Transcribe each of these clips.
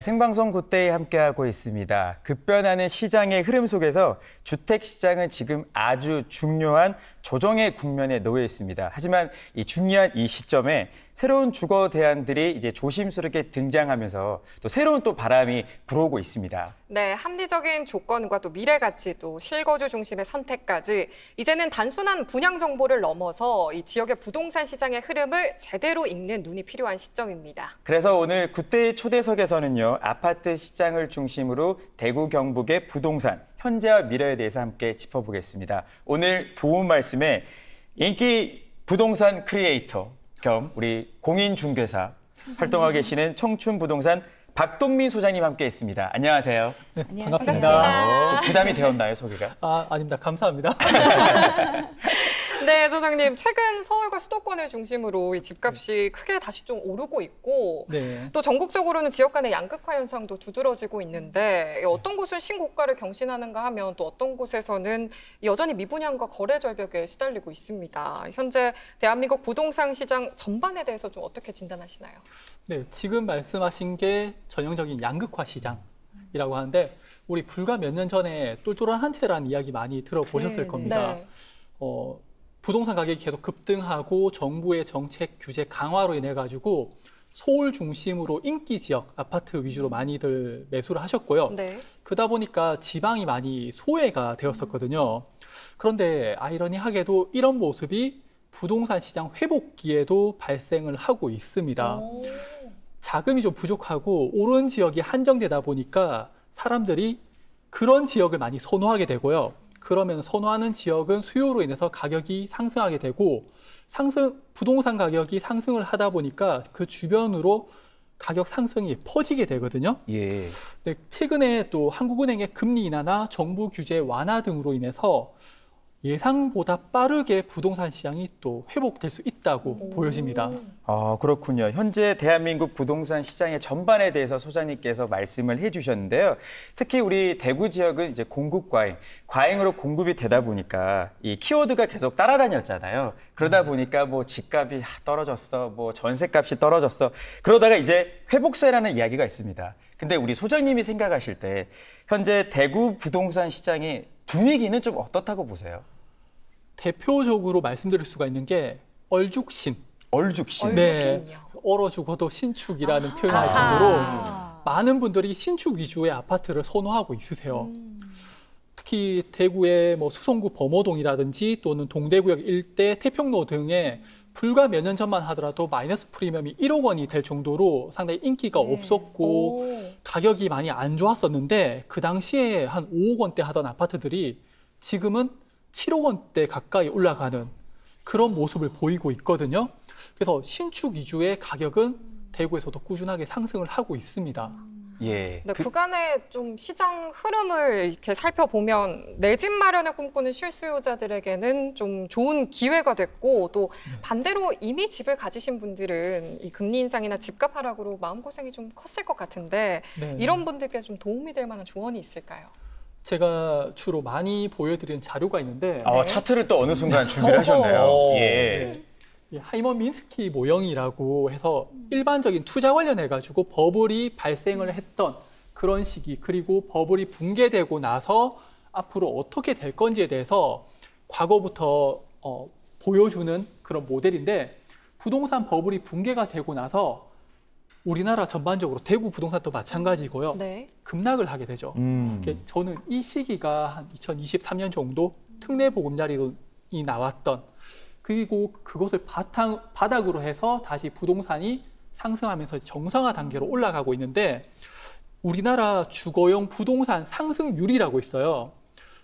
생방송 굿데이 함께하고 있습니다. 급변하는 시장의 흐름 속에서 주택시장은 지금 아주 중요한 조정의 국면에 놓여 있습니다. 하지만 이 중요한 이 시점에 새로운 주거 대안들이 이제 조심스럽게 등장하면서 또 새로운 또 바람이 불어오고 있습니다. 네, 합리적인 조건과 또 미래 가치, 또 실거주 중심의 선택까지 이제는 단순한 분양 정보를 넘어서 이 지역의 부동산 시장의 흐름을 제대로 읽는 눈이 필요한 시점입니다. 그래서 오늘 굿데이 초대석에서는요, 아파트 시장을 중심으로 대구 경북의 부동산 현재와 미래에 대해서 함께 짚어보겠습니다. 오늘 도움 말씀에 인기 부동산 크리에이터 겸 우리 공인중개사 활동하고 계시는 청춘부동산 박동민 소장님 함께했습니다. 안녕하세요. 네, 반갑습니다. 좀 부담이 되었나요, 소개가? 아닙니다. 감사합니다. 네, 소장님. 최근 서울과 수도권을 중심으로 이 집값이 크게 다시 좀 오르고 있고 네. 또 전국적으로는 지역 간의 양극화 현상도 두드러지고 있는데 어떤 곳은 신고가를 경신하는가 하면 또 어떤 곳에서는 여전히 미분양과 거래 절벽에 시달리고 있습니다. 현재 대한민국 부동산 시장 전반에 대해서 좀 어떻게 진단하시나요? 네, 지금 말씀하신 게 전형적인 양극화 시장이라고 하는데 우리 불과 몇 년 전에 똘똘한 한 채라는 이야기 많이 들어보셨을 겁니다. 네. 부동산 가격이 계속 급등하고 정부의 정책 규제 강화로 인해 가지고 서울 중심으로 인기 지역 아파트 위주로 많이들 매수를 하셨고요. 네. 그러다 보니까 지방이 많이 소외가 되었었거든요. 그런데 아이러니하게도 이런 모습이 부동산 시장 회복기에도 발생을 하고 있습니다. 자금이 좀 부족하고 오른 지역이 한정되다 보니까 사람들이 그런 지역을 많이 선호하게 되고요. 그러면 선호하는 지역은 수요로 인해서 가격이 상승하게 되고 부동산 가격이 상승을 하다 보니까 그 주변으로 가격 상승이 퍼지게 되거든요. 예. 네, 최근에 또 한국은행의 금리 인하나 정부 규제 완화 등으로 인해서 예상보다 빠르게 부동산 시장이 또 회복될 수 있다고 보여집니다. 아, 그렇군요. 현재 대한민국 부동산 시장의 전반에 대해서 소장님께서 말씀을 해주셨는데요. 특히 우리 대구 지역은 이제 공급 과잉으로 공급이 되다 보니까 이 키워드가 계속 따라다녔잖아요. 그러다 보니까 뭐 집값이 떨어졌어, 뭐 전세값이 떨어졌어. 그러다가 이제 회복세라는 이야기가 있습니다. 근데 우리 소장님이 생각하실 때 현재 대구 부동산 시장의 분위기는 좀 어떻다고 보세요? 대표적으로 말씀드릴 수가 있는 게 얼죽신. 얼죽신. 네, 얼어 죽어도 신축이라는 표현을 할 정도로 많은 분들이 신축 위주의 아파트를 선호하고 있으세요. 특히 대구의 뭐 수성구 범어동이라든지 또는 동대구역 일대 태평로 등에 불과 몇 년 전만 하더라도 마이너스 프리미엄이 1억 원이 될 정도로 상당히 인기가 없었고 가격이 많이 안 좋았었는데 그 당시에 한 5억 원대 하던 아파트들이 지금은 7억 원대 가까이 올라가는 그런 모습을 보이고 있거든요. 그래서 신축 위주의 가격은 대구에서도 꾸준하게 상승을 하고 있습니다. 예. 네, 그간의 좀 시장 흐름을 이렇게 살펴보면 내 집 마련을 꿈꾸는 실수요자들에게는 좀 좋은 기회가 됐고 또 반대로 이미 집을 가지신 분들은 이 금리 인상이나 집값 하락으로 마음고생이 좀 컸을 것 같은데 네. 이런 분들께 좀 도움이 될 만한 조언이 있을까요? 제가 주로 많이 보여드리는 자료가 있는데 차트를 또 어느 순간 준비를 하셨네요. 예. 네. 하이먼 민스키 모형이라고 해서 일반적인 투자 관련해가지고 버블이 발생을 했던 그런 시기 그리고 버블이 붕괴되고 나서 앞으로 어떻게 될 건지에 대해서 과거부터 보여주는 그런 모델인데 부동산 버블이 붕괴가 되고 나서 우리나라 전반적으로 대구 부동산도 마찬가지고요. 네. 급락을 하게 되죠. 저는 이 시기가 한 2023년 정도 특례 보금자리론이 나왔던 그리고 그것을 바닥으로 해서 다시 부동산이 상승하면서 정상화 단계로 올라가고 있는데 우리나라 주거용 부동산 상승률이라고 있어요.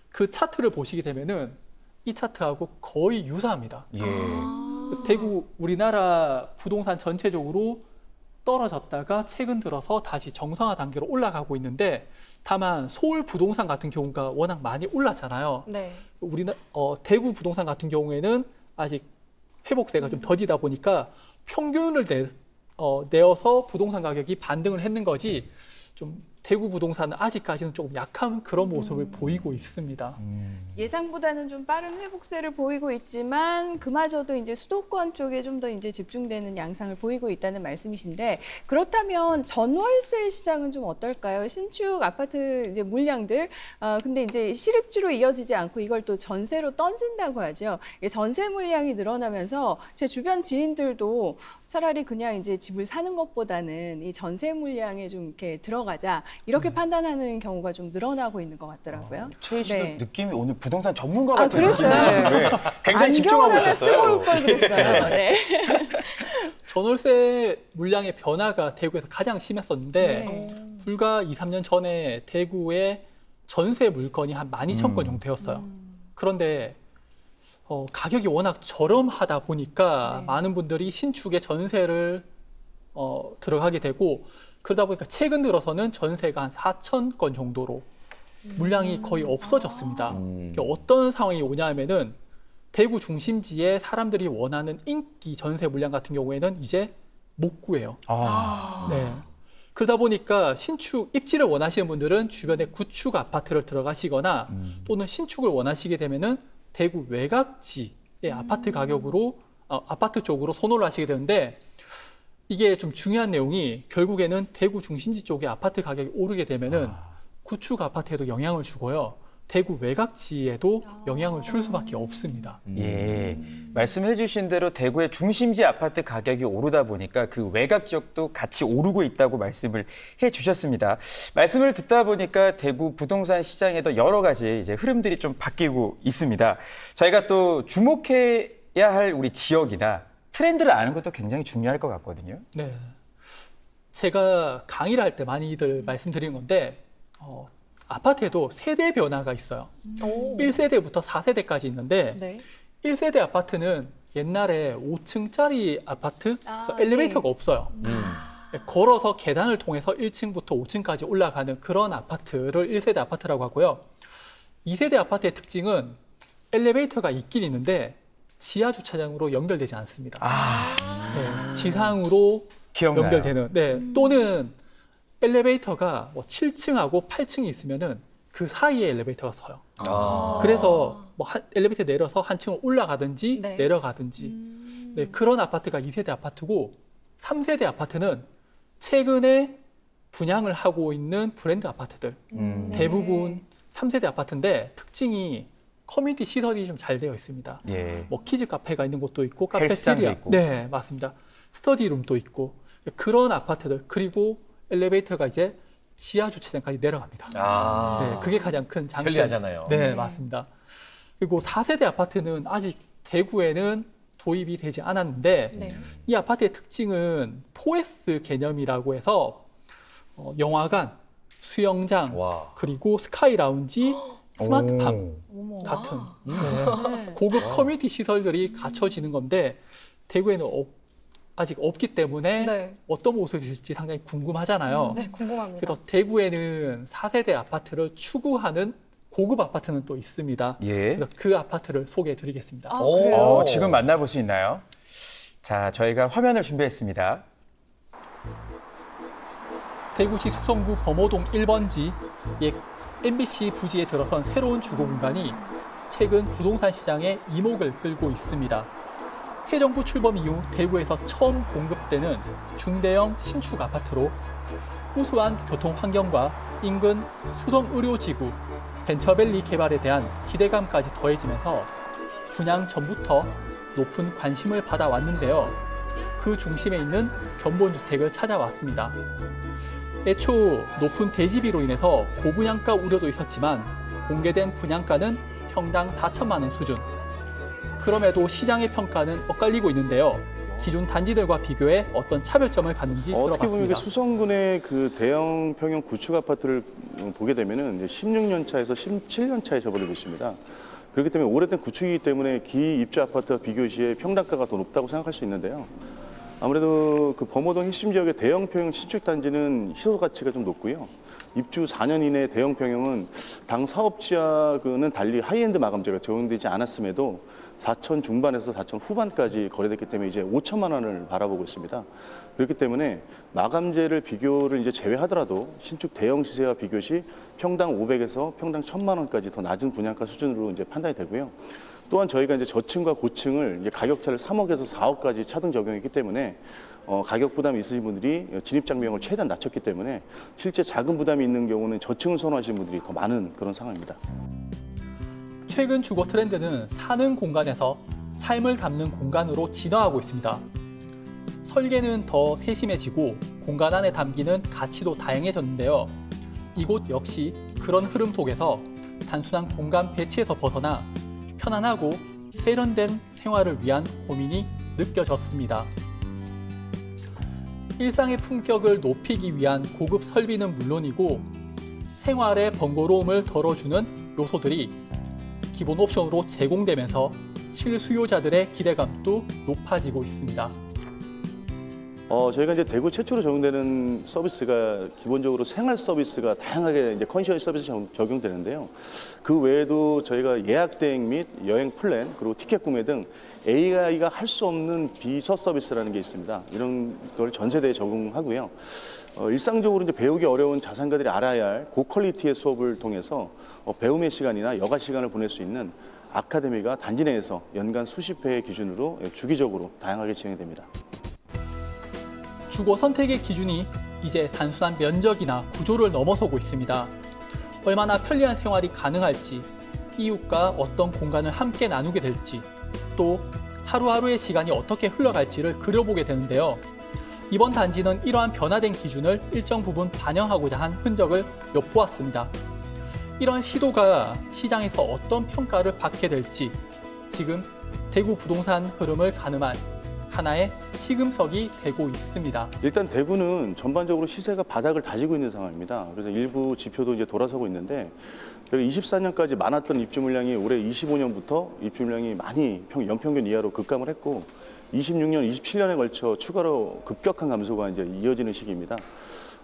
그 차트를 보시게 되면은 이 차트하고 거의 유사합니다. 예. 대구 우리나라 부동산 전체적으로 떨어졌다가 최근 들어서 다시 정상화 단계로 올라가고 있는데 다만 서울 부동산 같은 경우가 워낙 많이 올랐잖아요. 네. 대구 부동산 같은 경우에는 아직 회복세가 좀 더디다 보니까 평균을 내어서 부동산 가격이 반등을 했는 거지 좀 대구 부동산은 아직까지는 조금 약한 그런 모습을 보이고 있습니다. 예상보다는 좀 빠른 회복세를 보이고 있지만 그마저도 이제 수도권 쪽에 좀 더 이제 집중되는 양상을 보이고 있다는 말씀이신데, 그렇다면 전월세 시장은 좀 어떨까요? 신축 아파트 이제 물량들 근데 이제 실입주로 이어지지 않고 이걸 또 전세로 던진다고 하죠. 전세 물량이 늘어나면서 제 주변 지인들도 차라리 그냥 이제 집을 사는 것보다는 이 전세 물량에 좀 이렇게 들어가자 이렇게 판단하는 경우가 좀 늘어나고 있는 것 같더라고요. 최희 씨도 네. 느낌이 오늘 부동산 전문가 같은 그랬어요. 느낌이신데 굉장히 집중하고 안경을 쓰고 있었어요. 올 걸 그랬어요. 네. 전월세 물량의 변화가 대구에서 가장 심했었는데 네. 불과 2, 3년 전에 대구의 전세 물건이 한 12,000건 정도 되었어요. 그런데 가격이 워낙 저렴하다 보니까 네. 많은 분들이 신축에 전세를 들어가게 되고, 그러다 보니까 최근 들어서는 전세가 한 4,000건 정도로 물량이 거의 없어졌습니다. 그러니까 어떤 상황이 오냐 하면은 대구 중심지에 사람들이 원하는 인기 전세 물량 같은 경우에는 이제 못 구해요. 네. 그러다 보니까 신축 입지를 원하시는 분들은 주변에 구축 아파트를 들어가시거나 또는 신축을 원하시게 되면은 대구 외곽지의 아파트 가격으로 아파트 쪽으로 선호를 하시게 되는데, 이게 좀 중요한 내용이 결국에는 대구 중심지 쪽에 아파트 가격이 오르게 되면은 구축 아파트에도 영향을 주고요. 대구 외곽지에도 영향을 줄 수밖에 없습니다. 예, 말씀해 주신 대로 대구의 중심지 아파트 가격이 오르다 보니까 그 외곽 지역도 같이 오르고 있다고 말씀을 해 주셨습니다. 말씀을 듣다 보니까 대구 부동산 시장에도 여러 가지 이제 흐름들이 좀 바뀌고 있습니다. 저희가 또 주목해야 할 우리 지역이나 트렌드를 아는 것도 굉장히 중요할 것 같거든요. 네. 제가 강의를 할 때 많이들 말씀드리는 건데, 아파트에도 세대 변화가 있어요. 1세대부터 4세대까지 있는데, 네. 1세대 아파트는 옛날에 5층짜리 아파트, 그래서 엘리베이터가 없어요. 걸어서 계단을 통해서 1층부터 5층까지 올라가는 그런 아파트를 1세대 아파트라고 하고요. 2세대 아파트의 특징은 엘리베이터가 있긴 있는데 지하 주차장으로 연결되지 않습니다. 네, 지상으로 기억나요. 연결되는. 네, 또는 엘리베이터가 뭐 7층하고 8층이 있으면은 그 사이에 엘리베이터가 서요. 그래서 뭐 엘리베이터 내려서 한 층을 올라가든지 네. 내려가든지. 네, 그런 아파트가 2세대 아파트고, 3세대 아파트는 최근에 분양을 하고 있는 브랜드 아파트들. 대부분 3세대 아파트인데 특징이 커뮤니티 시설이 좀 잘 되어 있습니다. 예. 뭐 키즈 카페가 있는 곳도 있고, 헬스장도 카페테리아. 있고. 네, 맞습니다. 스터디룸도 있고, 그런 아파트들. 그리고 엘리베이터가 이제 지하 주차장까지 내려갑니다. 네, 그게 가장 큰 장점. 편리하잖아요. 네, 맞습니다. 그리고 4세대 아파트는 아직 대구에는 도입이 되지 않았는데, 네. 이 아파트의 특징은 4S 개념이라고 해서 영화관, 수영장, 와. 그리고 스카이 라운지, 스마트팜 어머. 같은 네. 고급 커뮤니티 시설들이 갖춰지는 건데, 대구에는 아직 없기 때문에 네. 어떤 모습일지 상당히 궁금하잖아요. 네, 궁금합니다. 그래서 대구에는 4세대 아파트를 추구하는 고급 아파트는 또 있습니다. 예. 그래서 그 아파트를 소개해 드리겠습니다. 그래요? 지금 만나볼 수 있나요? 자, 저희가 화면을 준비했습니다. 대구시 수성구 범호동 1번지 옛 MBC 부지에 들어선 새로운 주거 공간이 최근 부동산 시장에 이목을 끌고 있습니다. 새 정부 출범 이후 대구에서 처음 공급되는 중대형 신축 아파트로 우수한 교통 환경과 인근 수성 의료지구, 벤처밸리 개발에 대한 기대감까지 더해지면서 분양 전부터 높은 관심을 받아왔는데요. 그 중심에 있는 견본주택을 찾아왔습니다. 애초 높은 대지비로 인해서 고분양가 우려도 있었지만 공개된 분양가는 평당 4천만 원 수준. 그럼에도 시장의 평가는 엇갈리고 있는데요. 기존 단지들과 비교해 어떤 차별점을 갖는지 어떻게 보면 들어봤습니다. 수성군의 그 대형 평형 구축 아파트를 보게 되면은 이제 16년 차에서 17년 차에 접어들고 있습니다. 그렇기 때문에 오래된 구축이기 때문에 기입주 아파트와 비교 시에 평당가가 더 높다고 생각할 수 있는데요. 아무래도 그 범어동 핵심 지역의 대형 평형 신축 단지는 희소 가치가 좀 높고요. 입주 4년 이내 대형 평형은 당 사업지하고는 달리 하이엔드 마감재가 적용되지 않았음에도 4천 중반에서 4천 후반까지 거래됐기 때문에 이제 5천만 원을 바라보고 있습니다. 그렇기 때문에 마감재를 비교를 이제 제외하더라도 신축 대형 시세와 비교 시 평당 500에서 평당 1,000만 원까지 더 낮은 분양가 수준으로 이제 판단이 되고요. 또한 저희가 이제 저층과 고층을 이제 가격차를 3억에서 4억까지 차등 적용했기 때문에 가격 부담이 있으신 분들이 진입장벽을 최대한 낮췄기 때문에 실제 작은 부담이 있는 경우는 저층을 선호하시는 분들이 더 많은 그런 상황입니다. 최근 주거 트렌드는 사는 공간에서 삶을 담는 공간으로 진화하고 있습니다. 설계는 더 세심해지고 공간 안에 담기는 가치도 다양해졌는데요. 이곳 역시 그런 흐름 속에서 단순한 공간 배치에서 벗어나 편안하고 세련된 생활을 위한 고민이 느껴졌습니다. 일상의 품격을 높이기 위한 고급 설비는 물론이고 생활의 번거로움을 덜어주는 요소들이 기본 옵션으로 제공되면서 실수요자들의 기대감도 높아지고 있습니다. 저희가 이제 대구 최초로 적용되는 서비스가 기본적으로 생활 서비스가 다양하게 이제 컨시어스 서비스 적용되는데요. 그 외에도 저희가 예약 대행 및 여행 플랜 그리고 티켓 구매 등 AI가 할 수 없는 비서 서비스라는 게 있습니다. 이런 걸 전 세대에 적용하고요. 일상적으로 이제 배우기 어려운 자산가들이 알아야 할 고퀄리티의 수업을 통해서 배움의 시간이나 여가 시간을 보낼 수 있는 아카데미가 단지 내에서 연간 수십 회의 기준으로 주기적으로 다양하게 진행됩니다. 주거 선택의 기준이 이제 단순한 면적이나 구조를 넘어서고 있습니다. 얼마나 편리한 생활이 가능할지, 이웃과 어떤 공간을 함께 나누게 될지, 또 하루하루의 시간이 어떻게 흘러갈지를 그려보게 되는데요. 이번 단지는 이러한 변화된 기준을 일정 부분 반영하고자 한 흔적을 엿보았습니다. 이런 시도가 시장에서 어떤 평가를 받게 될지 지금 대구 부동산 흐름을 가늠한 하나의 시금석이 되고 있습니다. 일단 대구는 전반적으로 시세가 바닥을 다지고 있는 상황입니다. 그래서 일부 지표도 이제 돌아서고 있는데 24년까지 많았던 입주 물량이 올해 25년부터 입주 물량이 많이 연평균 이하로 급감을 했고 26년, 27년에 걸쳐 추가로 급격한 감소가 이제 이어지는 시기입니다.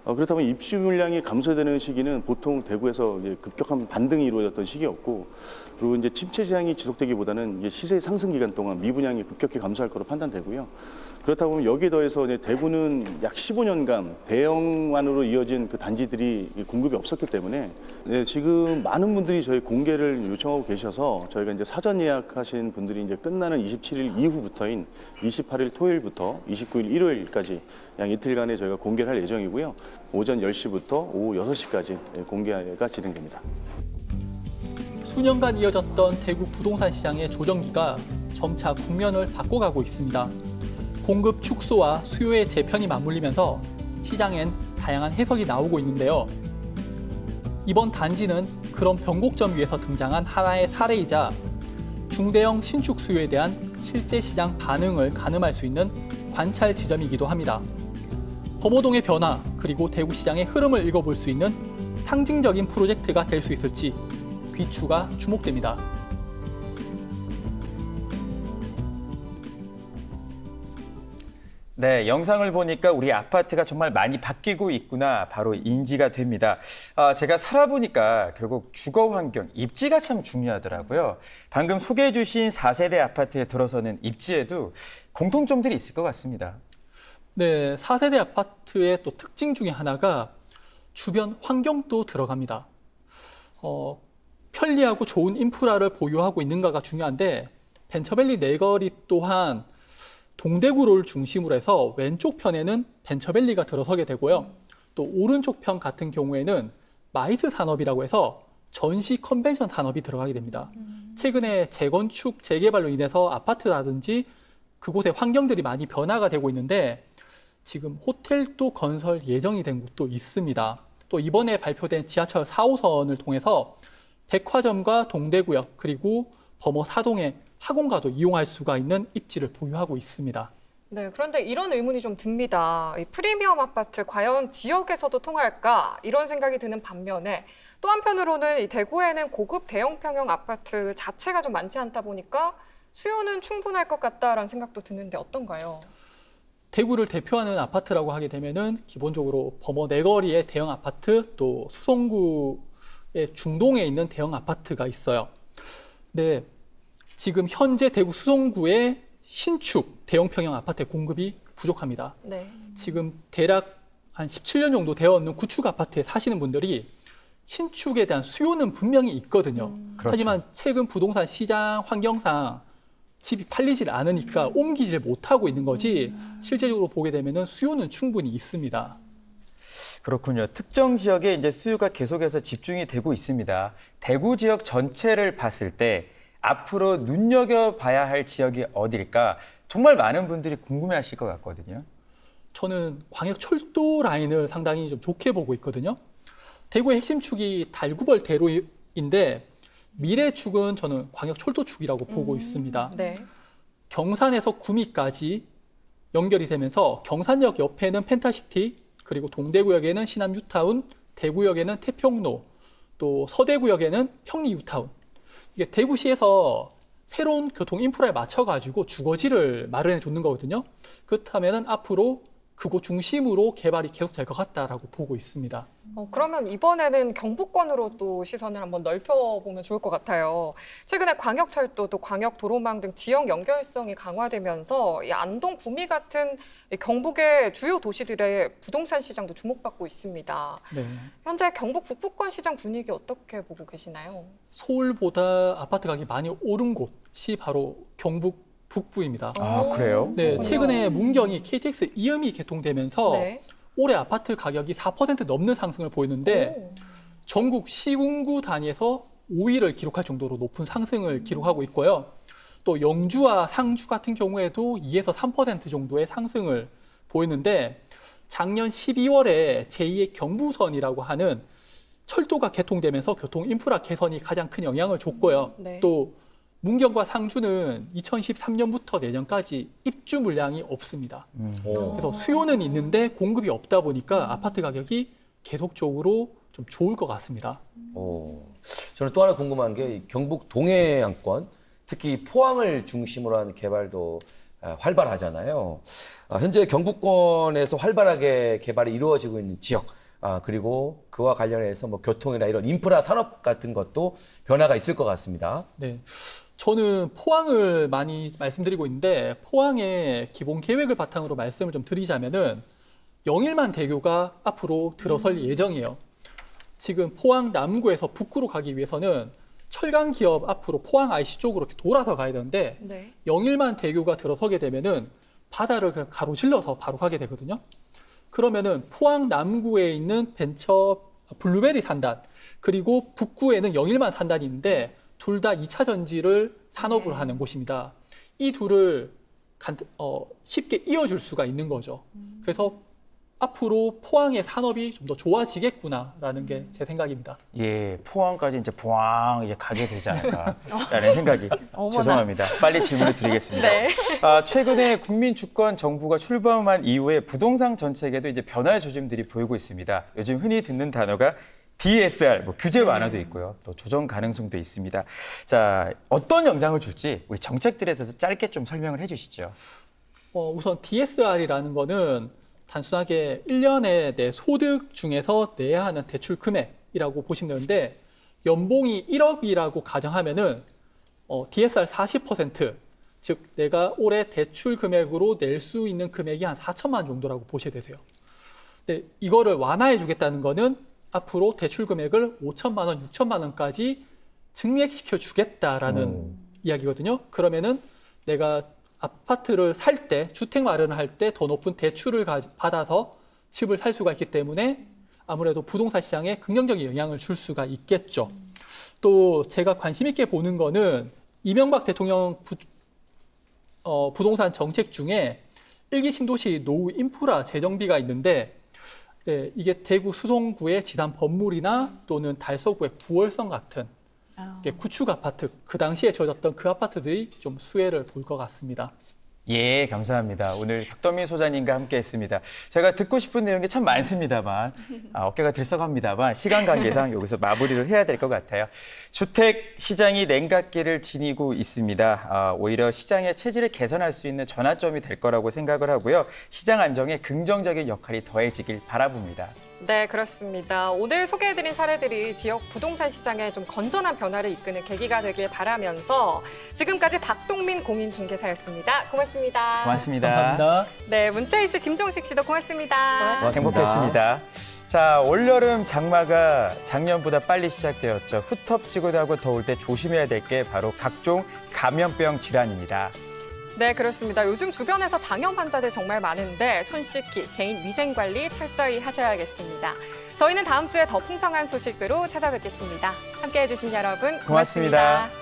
그렇다 보면 입주 물량이 감소되는 시기는 보통 대구에서 이제 급격한 반등이 이루어졌던 시기였고, 그리고 이제 침체 시장이 지속되기보다는 이제 시세의 상승 기간 동안 미분양이 급격히 감소할 것으로 판단되고요. 그렇다 보면 여기에 더해서 이제 대구는 약 15년간 대형환으로 이어진 그 단지들이 공급이 없었기 때문에 지금 많은 분들이 저희 공개를 요청하고 계셔서 저희가 이제 사전 예약하신 분들이 이제 끝나는 27일 이후부터인 28일 토요일부터 29일 일요일까지 약 이틀간에 저희가 공개를 할 예정이고요. 오전 10시부터 오후 6시까지 공개가 진행됩니다. 수년간 이어졌던 대구 부동산 시장의 조정기가 점차 국면을 바꿔가고 있습니다. 공급 축소와 수요의 재편이 맞물리면서 시장엔 다양한 해석이 나오고 있는데요. 이번 단지는 그런 변곡점 위에서 등장한 하나의 사례이자 중대형 신축 수요에 대한 실제 시장 반응을 가늠할 수 있는 관찰 지점이기도 합니다. 범어동의 변화 그리고 대구 시장의 흐름을 읽어볼 수 있는 상징적인 프로젝트가 될 수 있을지 귀추가 주목됩니다. 네, 영상을 보니까 우리 아파트가 정말 많이 바뀌고 있구나 바로 인지가 됩니다. 제가 살아보니까 결국 주거 환경, 입지가 참 중요하더라고요. 방금 소개해 주신 4세대 아파트에 들어서는 입지에도 공통점들이 있을 것 같습니다. 네, 4세대 아파트의 또 특징 중에 하나가 주변 환경도 들어갑니다. 편리하고 좋은 인프라를 보유하고 있는가가 중요한데 벤처밸리 내거리 또한 동대구를 중심으로 해서 왼쪽 편에는 벤처밸리가 들어서게 되고요. 또 오른쪽 편 같은 경우에는 마이스 산업이라고 해서 전시 컨벤션 산업이 들어가게 됩니다. 최근에 재건축, 재개발로 인해서 아파트라든지 그곳의 환경들이 많이 변화가 되고 있는데 지금 호텔도 건설 예정이 된 곳도 있습니다. 또 이번에 발표된 지하철 4호선을 통해서 백화점과 동대구역 그리고 범어 사동의 학원가도 이용할 수가 있는 입지를 보유하고 있습니다. 네, 그런데 이런 의문이 좀 듭니다. 이 프리미엄 아파트 과연 지역에서도 통할까? 이런 생각이 드는 반면에 또 한편으로는 이 대구에는 고급 대형 평형 아파트 자체가 좀 많지 않다 보니까 수요는 충분할 것 같다라는 생각도 드는데 어떤가요? 대구를 대표하는 아파트라고 하게 되면은 기본적으로 범어 내거리의 대형 아파트, 또 수성구의 중동에 있는 대형 아파트가 있어요. 근데 지금 현재 대구 수성구의 신축 대형 평형 아파트의 공급이 부족합니다. 네. 지금 대략 한 17년 정도 되어 있는 구축 아파트에 사시는 분들이 신축에 대한 수요는 분명히 있거든요. 그렇죠. 하지만 최근 부동산 시장 환경상 집이 팔리질 않으니까 옮기질 못하고 있는 거지 실제적으로 보게 되면은 수요는 충분히 있습니다. 그렇군요. 특정 지역에 이제 수요가 계속해서 집중이 되고 있습니다. 대구 지역 전체를 봤을 때 앞으로 눈여겨봐야 할 지역이 어딜까? 정말 많은 분들이 궁금해하실 것 같거든요. 저는 광역철도 라인을 상당히 좀 좋게 보고 있거든요. 대구의 핵심 축이 달구벌 대로인데 미래축은 저는 광역철도축이라고 보고 있습니다. 네. 경산에서 구미까지 연결이 되면서 경산역 옆에는 펜타시티, 그리고 동대구역에는 신암 뉴타운, 대구역에는 태평로, 또 서대구역에는 평리 뉴타운. 이게 대구시에서 새로운 교통 인프라에 맞춰가지고 주거지를 마련해 줬는 거거든요. 그렇다면 앞으로 그곳 중심으로 개발이 계속 될 것 같다라고 보고 있습니다. 그러면 이번에는 경북권으로 또 시선을 한번 넓혀보면 좋을 것 같아요. 최근에 광역철도, 또 광역도로망 등 지역 연결성이 강화되면서 이 안동, 구미 같은 경북의 주요 도시들의 부동산 시장도 주목받고 있습니다. 네. 현재 경북 북부권 시장 분위기 어떻게 보고 계시나요? 서울보다 아파트 가격이 많이 오른 곳이 바로 경북 북부입니다. 아, 그래요? 네, 최근에 문경이 KTX 이음이 개통되면서 네. 올해 아파트 가격이 4% 넘는 상승을 보이는데 전국 시군구 단위에서 5위를 기록할 정도로 높은 상승을 기록하고 있고요. 또 영주와 상주 같은 경우에도 2에서 3% 정도의 상승을 보이는데 작년 12월에 제2의 경부선이라고 하는 철도가 개통되면서 교통 인프라 개선이 가장 큰 영향을 줬고요. 네. 또 문경과 상주는 2013년부터 내년까지 입주 물량이 없습니다. 그래서 수요는 있는데 공급이 없다 보니까 아파트 가격이 계속적으로 좀 좋을 것 같습니다. 저는 또 하나 궁금한 게 경북 동해안권, 특히 포항을 중심으로 한 개발도 활발하잖아요. 현재 경북권에서 활발하게 개발이 이루어지고 있는 지역, 그리고 그와 관련해서 뭐 교통이나 이런 인프라 산업 같은 것도 변화가 있을 것 같습니다. 네. 저는 포항을 많이 말씀드리고 있는데 포항의 기본 계획을 바탕으로 말씀을 좀 드리자면은 영일만 대교가 앞으로 들어설 예정이에요. 지금 포항 남구에서 북구로 가기 위해서는 철강 기업 앞으로 포항 IC 쪽으로 이렇게 돌아서 가야 되는데 네. 영일만 대교가 들어서게 되면은 바다를 그냥 가로질러서 바로 가게 되거든요. 그러면은 포항 남구에 있는 벤처 블루베리 산단, 그리고 북구에는 영일만 산단이 있는데 둘 다 2차 전지를 산업으로 하는 곳입니다. 이 둘을 쉽게 이어줄 수가 있는 거죠. 그래서 앞으로 포항의 산업이 좀 더 좋아지겠구나라는 게 제 생각입니다. 예, 포항까지 이제 부항 이제 가게 되지 않을까라는 생각이 죄송합니다. 빨리 질문을 드리겠습니다. 네. 최근에 국민주권 정부가 출범한 이후에 부동산 정책에도 이제 변화의 조짐들이 보이고 있습니다. 요즘 흔히 듣는 단어가 DSR, 뭐 규제 완화도 있고요. 또 조정 가능성도 있습니다. 자, 어떤 영향을 줄지 우리 정책들에 대해서 짧게 좀 설명을 해주시죠. 우선 DSR이라는 거는 단순하게 1년에 내 소득 중에서 내야 하는 대출 금액이라고 보시면 되는데 연봉이 1억이라고 가정하면은 DSR 40%, 즉 내가 올해 대출 금액으로 낼 수 있는 금액이 한 4천만 원 정도라고 보셔야 되세요. 근데 이거를 완화해 주겠다는 거는 앞으로 대출 금액을 5천만 원, 6천만 원까지 증액시켜 주겠다라는 이야기거든요. 그러면은 내가 아파트를 살 때, 주택 마련을 할 때 더 높은 대출을 받아서 집을 살 수가 있기 때문에 아무래도 부동산 시장에 긍정적인 영향을 줄 수가 있겠죠. 또 제가 관심 있게 보는 거는 이명박 대통령 부동산 정책 중에 1기 신도시 노후 인프라 재정비가 있는데 네, 이게 대구 수성구의 지단 법물이나 또는 달서구의 구월성 같은 구축 아파트, 그 당시에 지어졌던 그 아파트들이 좀 수혜를 볼 것 같습니다. 예, 감사합니다. 오늘 박도민 소장님과 함께했습니다. 제가 듣고 싶은 내용이 참 많습니다만 어깨가 들썩합니다만 시간 관계상 여기서 마무리를 해야 될 것 같아요. 주택 시장이 냉각기를 지니고 있습니다. 오히려 시장의 체질을 개선할 수 있는 전환점이 될 거라고 생각을 하고요. 시장 안정에 긍정적인 역할이 더해지길 바라봅니다. 네, 그렇습니다. 오늘 소개해드린 사례들이 지역 부동산 시장에 좀 건전한 변화를 이끄는 계기가 되길 바라면서 지금까지 박동민 공인중개사였습니다. 고맙습니다. 고맙습니다. 감사합니다. 네, 문자이스 김종식 씨도 고맙습니다. 고맙습니다. 행복했습니다. 자, 올여름 장마가 작년보다 빨리 시작되었죠. 후텁지근하고 하고 더울 때 조심해야 될 게 바로 각종 감염병 질환입니다. 네, 그렇습니다. 요즘 주변에서 장염 환자들 정말 많은데 손 씻기, 개인 위생 관리 철저히 하셔야겠습니다. 저희는 다음 주에 더 풍성한 소식으로 찾아뵙겠습니다. 함께해 주신 여러분 고맙습니다.